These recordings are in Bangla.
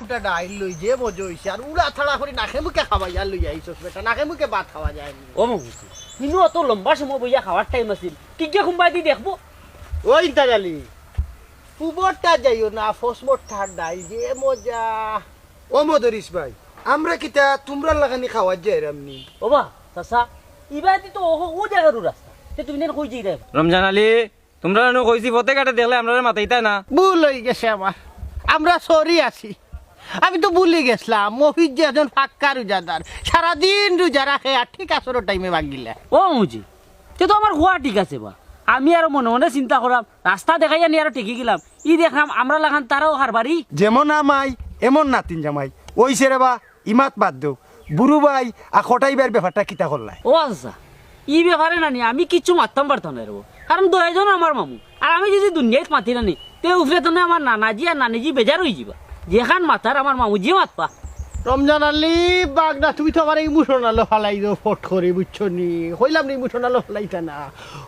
ফুটা ডাইল লই যে মজা হইছে আর উড়া থাড়া করে নাকে মুখে খাওয়াইয়া লই আইছস বেটা নাকে মুখে ভাত খাওয়া যায় না ও মুছি কিন্তু অত লম্বা সময় বইয়া খাওয়ার টাইম আছিল কি কে খুম্বাই দি দেখবো ওই তাজালি পুবরটা যাইও না ফসমরটা ডাইল যে মজা ও মদরিস ভাই আমরা কিতা তোমরা লাগানি খাওয়া যায় রামনি ও বা চাচা ইবাদি তো ও জায়গার রাস্তা তে তুমি নেন কই যাই রমজান আলী তোমরা কইছি পথে ঘাটে দেখলে আমরা মাথাইতা না ভুল হয়ে গেছে আমার আমরা সরি আছি আমি তো ভুলে গেছিলাম মফিজ যে একজন ফাক্কা রোজাদার সারাদিন রোজা রাখে আর ঠিক আসর টাইমে ভাগিলা ও মুজি তে তো আমার হওয়া ঠিক আছে বা আমি আর মনে মনে চিন্তা করাম রাস্তা দেখাই জানি আর ঠিকই গেলাম ই দেখলাম আমরা লাগান তারাও হারবারি যেমন আমাই এমন নাতিন জামাই ওইছে রে বা ইমাত বাদ দেও বুড়ু ভাই আর খটাইবার ব্যাপারটা কিতা করলাই ও আচ্ছা ই ব্যাপারে নানি আমি কিচ্ছু মারতাম পারতাম না রে কারণ দয়জন আমার মামু আর আমি যদি দুনিয়ায় মাতি নানি তে উফরে তো আমার নানাজি আর নানিজি বেজার হয়ে যাবা যেখান মাতার আমার মামুজি মাতপা রমজান আলী বাগদা তুমি তো আমার ইমোশনাল ফালাই দো ফট করে বুঝছো নি হইলাম নি ইমোশনাল ফালাইতা না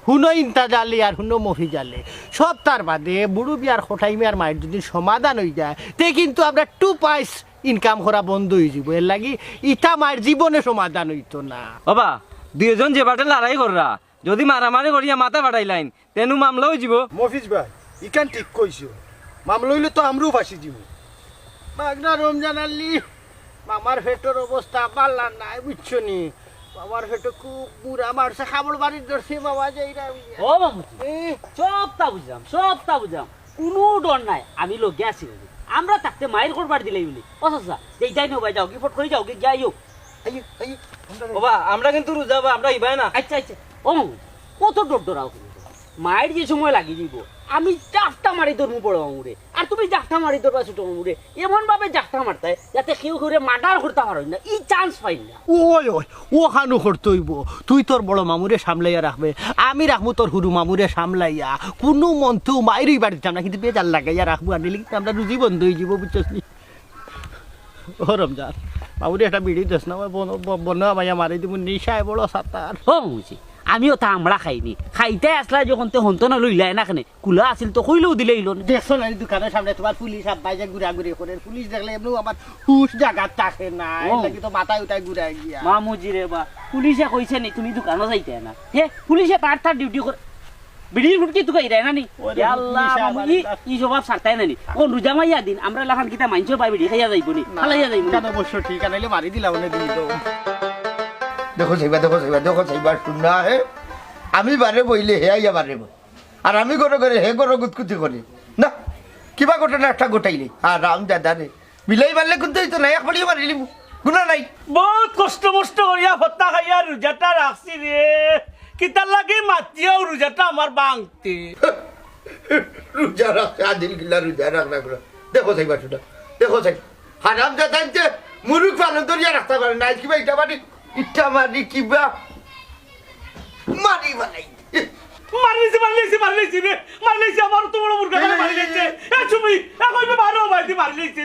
হুনো ইন্তাজ আলী আর হুনো মফিজ আলী সব তার বাদে বুড়ু বিয়ার খোটাই মিয়ার মায়ের যদি সমাধান হয়ে যায় তে কিন্তু আমরা 2 পয়স ইনকাম করা বন্ধ হয়ে যাব এর লাগি ইটা মায়ের জীবনে সমাধান হইতো না বাবা দুইজন যে বাটে লড়াই কররা যদি মারামারি করিয়া মাথা ফাটাইলাইন তেনু মামলা হয়ে যাব মফিজ ভাই ইকান ঠিক কইছো মামলা হইলে তো আমরাও ফাঁসি দিব বাগদা রমজান আলী মামার পেটের অবস্থা পারলাম নাই বুঝছো নি মামার পেটে খুব বুড়া মারছে খাবড় বাড়ির ধরছে বাবা যাইরা ও মামুজি সবটা বুঝলাম কোনো ডর নাই আমি লোক গেছি আমরা থাকতে মায়ের করবার দিলেই বলি ও চাচা যেইটাই নেও ভাই যাও কি ফট করে যাও কি যাইও বাবা আমরা কিন্তু রোজাবা আমরা ইবাই না আচ্ছা ও মামু কত ডরাও মায়ের যে সময় লাগিয়ে দিব আমি জাফটা মারি ধরবো বড় মামুরে আর তুমি জাফটা মারি ধরবা ছোট মামুরে এমন ভাবে জাফটা মারতে যাতে কেউ করে মার্ডার করতে পারো না এই চান্স পাই না ওই ও খানু করতে হইব তুই তোর বড় মামুরে সামলাইয়া রাখবে আমি রাখবো তোর হুরু মামুরে সামলাইয়া কোনো মন্ত্র মায়েরই বাড়িতে আমরা কিন্তু বেজার লাগাইয়া রাখবো আর নিলে কিন্তু আমরা রুজি বন্ধ হয়ে যাবো বুঝছিস নি ও রমজান মামুরে একটা বিড়ি দেশ না বন্যা মাইয়া মারি দিব নিশায় বড় সাঁতার ও মুছি আমিও তা আমরা খাইনি খাইতে আসলা যখন তো হন্ত না লইলাই না কেন কুলা আছিল তো কইলেও দিলে ইলো দেখছো না দোকানের সামনে তোমার পুলিশ আব্বাই যে ঘুরাঘুরি করে পুলিশ দেখলে এমনিও আমার হুশ জায়গা থাকে না লাগি তো মাথায় উঠায় ঘুরাই গিয়া মামুজি রে বা পুলিশে কইছে নি তুমি দোকানও যাইতে না হে পুলিশে তার ডিউটি করে বিড়ির ফুটকি তুই কই না নি আল্লাহ মামুজি ই জবাব সারতাই না নি কোন রোজা মাইয়া দিন আমরা লাখান কিতা মাইনছো পাই বিড়ি খাইয়া যাইবো নি খালাইয়া যাইবো কেন অবশ্য ঠিক আনাইলে মারি দিলাম না দিই তো দেখো সেইবার শুননা হে আমি বারে বইলে হে আইয়া বারে বই আর আমি করে হে গুতকুতি করি না কিবা ঘটনা একটা গোটাইলি আর রাম দাদা রে বিলাই মারলে কিন্তু হইতো না একবারই মারিলি গুণা নাই বহুত কষ্ট করিয়া হত্যা খাইয়া রোজাটা রাখছি রে কিতার লাগে মাতিও রোজাটা আমার বাংতে রোজা রাখছে আদিল গিলা রোজা রাখ না করে দেখো সেইবার শুনা দেখো সাই হারাম দাদা যে মুরুখ পালন ধরিয়া রাখতে পারে না কিবা ইটা মারি কিবা মারি বানাই মারলেছি রে আমার তো বড় মুরগা মারলেছে এ চুমি এ কইবে মারো ভাইতি মারলেছে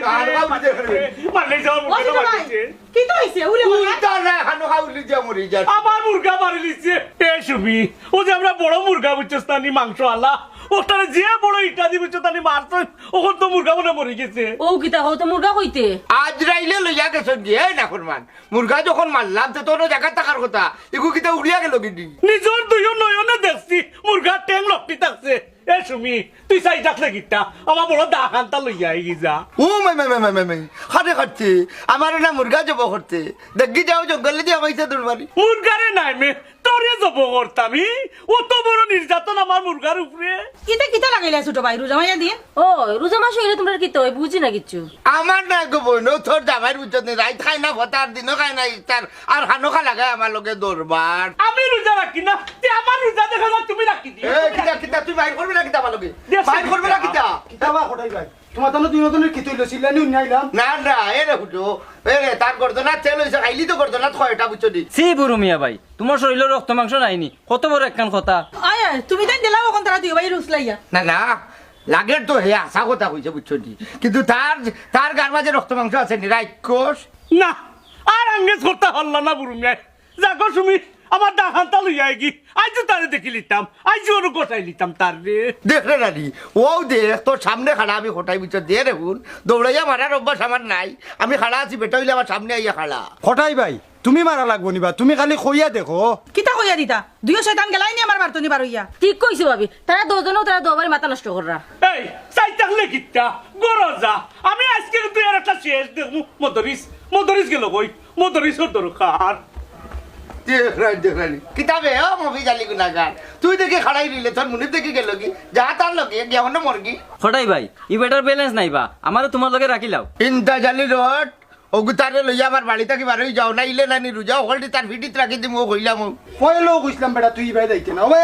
মারলেছে আমার মুরগা মারলেছে কি তো হইছে উরে উল্টা না হানো হাউলি দিয়া মরি যা আমার মুরগা মারলেছে এ চুমি ও যে আমরা বড় মুরগা বুঝছস না নি মাংস আলা ওটারে যে বড় ইটা দি বুঝছস না নি মারছ ওখন তো মুরগা মনে মরে গেছে ও কিতা হতো মুরগা কইতে আজ রাইলে লইয়া গেছন যে না ফরমান মুরগা যখন মারলাম তো তোর জায়গা থাকার কথা এগু কিতা উড়িয়া গেল কিন্তু নিজর দুইও নয়নে দেখছি মুরগা ট্যাং লকটি থাকছে এ সুমি তুই চাই ডাকলে গিটা আমার বড় দা খান্তা লইয়া আই যা ও মাই খাটে খাটছে আমার না মুরগা জব করতে দেখি যাও জঙ্গলে দিয়ে আমাইছে দরবারি মুরগারে নাই মে তোরে জব করতামি ও তো বড় নির্যাতন আমার মুরগার উপরে কিতা কিতা লাগাইলা ছোট ভাই রোজা মাইয়া দিয়ে ও রোজা মাস হইলে তোমরা কিতা হই বুঝি না কিচ্ছু আমার না গো বইন তোর জামাইর বুঝত নি রাইত খাই না ভতার দিন খাই না ইফতার আর খানোখা লাগায় আমার লগে দরবার আমি রোজা রাখি না তে আমার রোজা দেখা যায় তুমি রাখি দি এ কিতা তুই বাইর করবি না কিতা আমার লগে বাইর করবি না কিতা কিতাবা খটাই ভাই তোমার তো দুই নতুনের কি তৈল ছিলানি উন্নাইলাম না এ রে হুটো এ রে তার গর্দনা তেল হইছে খাইলি তো গর্দনা ছয়টা বুঝছো দি সি বুড়ো মিয়া ভাই তোমার শরীরের রক্ত মাংস নাইনি কত বড় একখান কথা আয় তুমি তাই দিলাও কোন তারা দুই ভাই রুসলাইয়া না লাগের তো হে আশা কথা কইছে বুঝছো দি কিন্তু তার গার মাঝে রক্ত মাংস আছে নি রাক্ষস না আর আঙ্গেজ করতে হল্লা না বুড়ুমিয়া যাকো সুমি আমার ডাহানটা লইয়া গি আইজো তারে দেখি লিতাম আইজো ওর গোটাই লিতাম তার রে দেখ রে রানী ও দেখ তোর সামনে খাড়া আমি খোটাই ভিতর দিয়ে রেখুন দৌড়াইয়া মারার অভ্যাস আমার নাই আমি খাড়া আছি বেটা হইলে আমার সামনে আইয়া খাড়া খটাই ভাই তুমি মারা লাগবো নিবা তুমি খালি কইয়া দেখো কিতা কইয়া দিতা দুইও শয়তান গেলাই নি আমার বারতনি বার হইয়া ঠিক কইছো ভাবি তারা দুজনেও তারা দুবারই মাথা নষ্ট কররা এই চাইতাকলে কিটা গরজা আমি আজকে তুই আর একটা শেষ দেখমু মদরিস গেল কই মদরিসর দরকার দেখ রানী কিতাবে ও মফি জালি গুনাগার তুই দেখে খাড়াই নিলে তোর মুনির দেখে গেল কি যা তার লগে গিয়া অন্য মরগি খটাই ভাই ই বেটার ব্যালেন্স নাইবা আমারও তোমার লগে রাখিলাও ইন্তা জালি রোড ওগুতারে লইয়া আমার বাড়ি থেকে বার হয়ে যাও না ইলে নানি রুজা ওখানে তার ভিডিত রাখি দিম ও কইলাম কইলো কইছিলাম বেটা তুই ভাই যাইতে না ওবে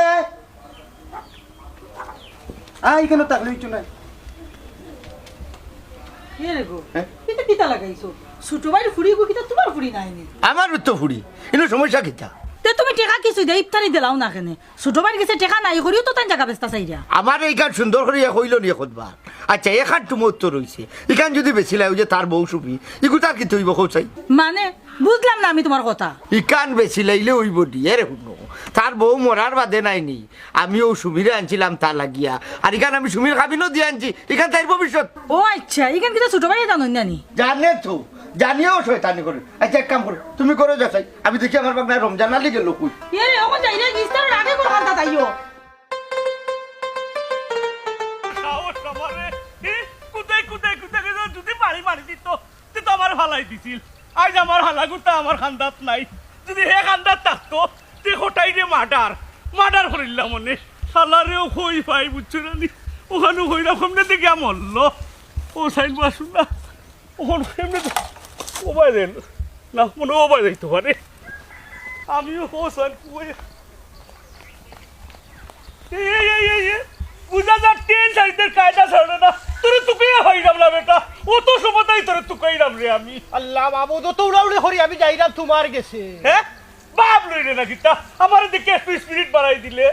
আই কেন তাকলি হইছো না কে রে গো কিতা কিতা লাগাইছো ছোট ভাইয়ের ফুড়ি গো কিতা তোমার ফুড়ি নাই নি আমারও তো ফুড়ি কিন্তু সমস্যা কিতা তে তুমি টেকা কিছু দে ইফতারি দিলাও না কেনে ছোট ভাইয়ের কাছে টেকা নাই করিও তো তাই জায়গা বেস্তা চাইরা আমার এইখান সুন্দর করে কইল নিয়ে খুঁজবা আচ্ছা এখান তোমার তো রয়েছে এখান যদি বেশি লাগে যে তার বউ সুপি ইগু তার কি তৈব চাই মানে বুঝলাম না আমি তোমার কথা ইকান বেশি লাইলে হইব দিয়ে রে শুনো তার বউ মরার বাদে নাইনি আমিও সুমিরে আনছিলাম তা লাগিয়া আর এখান আমি সুমির খাবিনও দিয়ে আনছি এখান তাই ভবিষ্যৎ ও আচ্ছা এখান কিতা ছোট ভাই জানো না জানে তো জানিয়েও শয়তানি করে আচ্ছা এক কাম করো তুমি করো যাচাই আমি দেখি আমার বাগনা রমজান আলী গেল কই কে রে ওখান যাই রে ইফতারের আগে কোন কথা তাইও সাহস আমারে কুদাই যদি মারি দিত তুই তো আমার হালাই দিছিল আজ আমার হালাগুটা আমার খান্দাত নাই যদি হে খান্দাত থাকতো তুই কোটাই রে মার্ডার করিলাম মনে সালারেও কই পাই বুঝছো না নি ওখানে কইরা সামনে দিকে মরল ও সাইন আসুন না ওখানে সামনে ওবাই দেন না মনে ওবাই যাইতে পারে আমিও হোসান কুয়ে বুঝা যা ট্রেন সাইডের কায়দা ছাড়ে না তোরে তুকেই হইলাম না বেটা ও তো সমতাই তোরে তুকাইলাম রে আমি আল্লাহ মাবুদ তো উড়াউড়ি করি আমি যাইরাম তোমার গেছে হ্যাঁ বাপ লইলে না কিতা আমার দিকে একটু স্পিরিট বাড়াই দিলে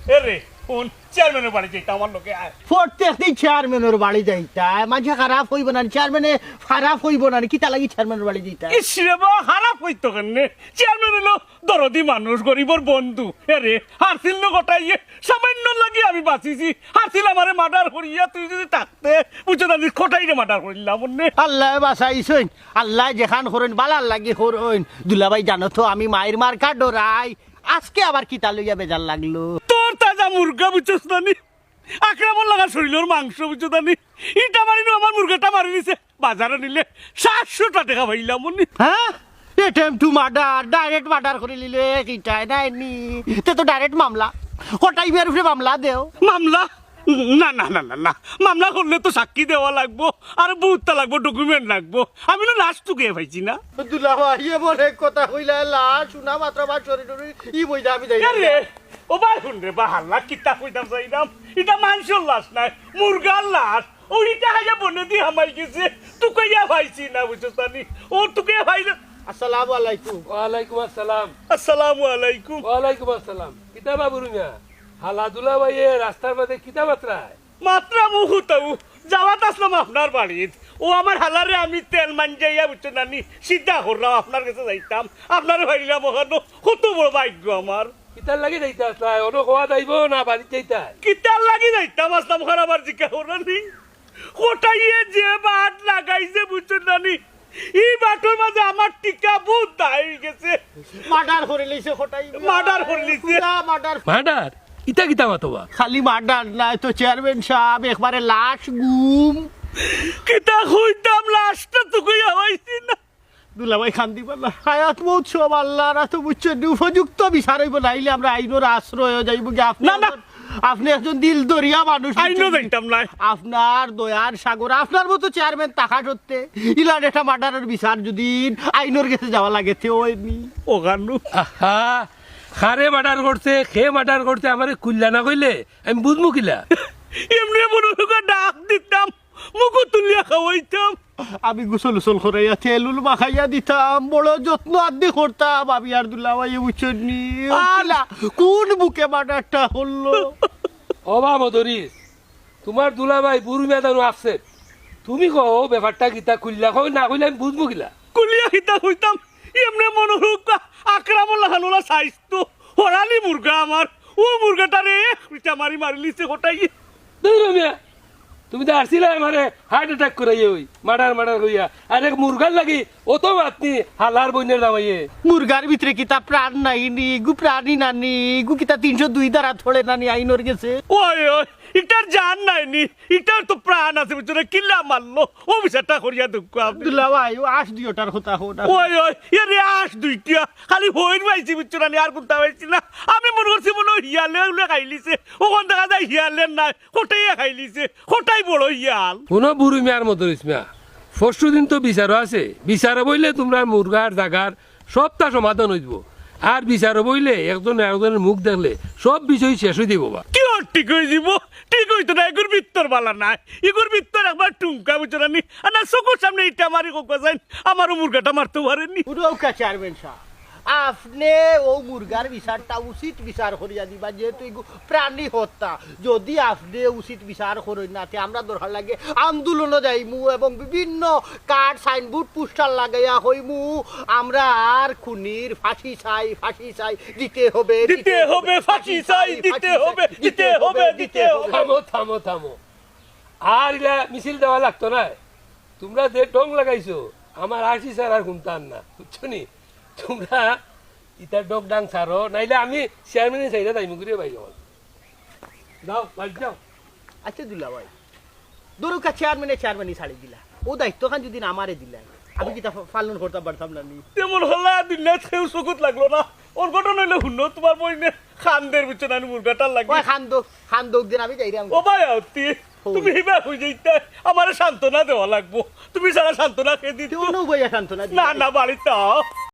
এ রে ফোন চেয়ারম্যানের বাড়ি যাইতা আমার লোকে আয় প্রত্যেকদিন চেয়ারম্যানের বাড়ি যাইতা মাঝে খারাপ হইব না চেয়ারম্যানে খারাপ হইব না কিতা লাগি চেয়ারম্যানের বাড়ি যাইতা ইস রে বা খারাপ হইতো কেন চেয়ারম্যান হলো দরদি মানুষ গরিবর বন্ধু এরে হারছিল গোটাইয়ে সামান্য লাগি আমি বাঁচিছি হারছিল আমারে মার্ডার করিয়া তুই যদি থাকতে বুঝছো না খোটাইরে মার্ডার করিলাম মনে আল্লাহ বাঁচাইছেন আল্লাহ যেখান করেন বালার লাগি করেন দুলাভাই জানো তো আমি মায়ের মার্কা ডরাই আজকে আবার কিতা লইয়া বেজার লাগলো তোর তাজা মুরগা বুঝছস না নি আক্রমণ লাগা শরীরের মাংস বুঝছো না নি ইটা মারিনো আমার মুরগাটা মারি দিছে বাজারে নিলে 700 টাকা পাইলাম মনে হ্যাঁ attempt to murder direct murder করে নিলে কিটা নাইনি তে তো ডাইরেক্ট মামলা কোটাই বিয়ার উপরে মামলা দেও মামলা না না না না না মামলা করলে তো সাক্ষী দেওয়া লাগবো আর বহুতটা লাগবো ডকুমেন্ট লাগবো আমি না লাস্ট টুকে পাইছি না দুলাভাই এমন এক কথা কইলা লাশ শোনা মাত্র আমার শরীর ই বইটা আমি যাই রে ও ভাই শুন রে বা হাল্লা কিতা কইতাম চাইলাম এটা মানুষের লাশ নাই মুরগার লাশ ওইটা হাইয়া বনে দিয়ে হামাই গেছে তুকাইয়া ভাইছি না বুঝছস না ও তুকে ভাই আসসালামু আলাইকুম ওয়ালাইকুম আসসালাম আসসালামু আলাইকুম ওয়ালাইকুম আসসালাম কিতা বাবুরু মিয়া হালাদুলা ভাইয়ে রাস্তার মধ্যে কিতা মাত্রায় মাত্রা মুহুতাও যাওয়াত আসলাম আপনার বাড়িত ও আমার হালারে আমি তেল মানজাইয়া বুঝছো নানি সিদ্ধা করলাম আপনার কাছে যাইতাম আপনার ভাইলাম ওখানে কত বড় ভাগ্য আমার কিতার লাগি যাইতা আসলাই অন্য কোয়া যাইব না বাড়ি যাইতা কিতার লাগি যাইতাম আসলাম ওখানে আবার জিজ্ঞা করলানি কোটাইয়ে যে বাট লাগাইছে বুঝছো নানি এই বাটর মাঝে আমার টিকা বহুত দাই গেছে মার্ডার করে লইছে কোটাই মার্ডার করে লইছে মার্ডার মার্ডার ইতা কিতা মাতবা খালি মার্ডার নাই তো চেয়ারম্যান সাহেব একবারে লাশ গুম কিতা হইতাম লাস্টটা তো কইয়া হইছি না দুলাভাই খান দিবা না হায়াত মৌত সব আল্লাহরা তো বুঝছো উপযুক্ত বিচার হইব নাইলে আমরা আইনের আশ্রয় যাইব কি আপনি না, না। আপনি একজন দিল দরিয়া মানুষ আইনো যাইতাম না আপনার দয়ার সাগর আপনার মতো চেয়ারম্যান টাকা সত্যি ইলান একটা মার্ডারের বিচার যদি আইনের কাছে যাওয়া লাগে ওইনি ও গানু আহা খারে মার্ডার করছে খে মার্ডার করছে আমারে কুল্লা না কইলে আমি বুঝমু কিলা এমনি মনে লোকে ডাক দিতাম মুখ তুলিয়া খাওয়াইতাম আমি গোসল উসল করাইয়া তেলুল মাখাইয়া দিতাম বড় যত্ন আদি করতাম আমি আর দুলাভাই বুঝছি কোন বুকে মার্ডারটা হলো অবা মদরিস তোমার দুলাভাই বুড়ু মিয়া দানু আসছে তুমি কও ব্যাপারটা কিতা কুল্লা কই না কইলে আমি বুঝমু কিলা কুলিয়া হিতা হইতাম এমনি মনোরূপ আক্রামণ লাগানোলা সাইজ তো হরালি মুরগা আমার ও মুরগাটারে পিঠা মারি মারি লিছে গোটাই রমিয়া তুমি তো আসছিলে আমারে হার্ট অ্যাটাক করাইয়ে ওই মার্ডার কইয়া আর এক মুরগার লাগি অত মাতনি হালার বইনের দামাইয়ে মুরগার ভিতরে কিতা প্রাণ নাই নি গু প্রাণী নানি গু কিতা 302 দ্বারা থোড়ে নানি আইনর গেছে ওই ওই ইটার জান নাইনি ইটার তো প্রাণ আছে বুঝছো কিল্লা মারলো ও বিচারটা করিয়া দুঃখ আব্দুল্লাহ ভাই ও আস দিওটার কথা হোনা ওই ওই এরে আস দুইটা খালি হইন পাইছি বুঝছো না আর কোনটা পাইছি না আমি মনে করছি মনে হিয়ালে উলে খাইলিছে ওখান দেখা যায় হিয়ালের নাই কোটাইয়া খাইলিছে কোটাই বড় হিয়াল কোনো বুড়ি মেয়ার মতো ইসমিয়া পরশু দিন তো বিচারও আছে বিচারে বইলে তোমরা মুরগার জাগার সবটা সমাধান হইব আর বিচারে বইলে একজনের মুখ দেখলে সব বিষয় শেষ হয়ে দিব বা কি ঠিক হয়ে যাব ঠিক হইতো না এগুর ভিত্তর বালা নাই এগুর ভিত্তর একবার টুমকা বুঝছো না না চোখের সামনে ইটা মারি কোকা যাই আমারও মুরগাটা মারতে পারেনি পুরোকা চেয়ারম্যান সাহেব আপনি ও মুরগার বিচারটা উচিত বিচার করিয়া দিবা যেহেতু এগু প্রাণী হত্যা যদি আপনি উচিত বিচার করেন না আমরা দরকার লাগে আন্দোলনে যাইমু এবং বিভিন্ন কার্ড সাইনবোর্ড পোস্টার লাগাইয়া হইমু আমরা আর খুনির ফাঁসি চাই দিতে হবে ফাঁসি চাই দিতে হবে থামো আর ইলা মিছিল দেওয়া লাগতো না তোমরা যে টং লাগাইছো আমার আসি স্যার আর ঘুমতান না বুঝছো নি তোমরা ইটার ডগ ডাং ছাড়ো নাইলে আমি চেয়ারম্যানের চাইলে তাই মুখে বাইরে যাও বাড়ি যাও আচ্ছা দুল্লা ভাই দরুকা চেয়ারম্যানি ছাড়ি দিলা ও দায়িত্ব খান যদি আমারে দিলা আমি কি তা পালন করতে পারতাম না নি তেমন হল্লা দিলে কেউ চকুত লাগলো না ওর ঘটনা হইলে শুনো তোমার বইনে খানদের বিচে না মুরগাটার লাগবে ওই খান দোক দিন আমি যাইরাম ও ভাই আতি তুমি হিবা হই যাইতে আমারে সান্তনা দেওয়া লাগবো তুমি সারা সান্তনা খেয়ে দিতে কেউ নৌ বইয়া শান্ত না বাড়িতে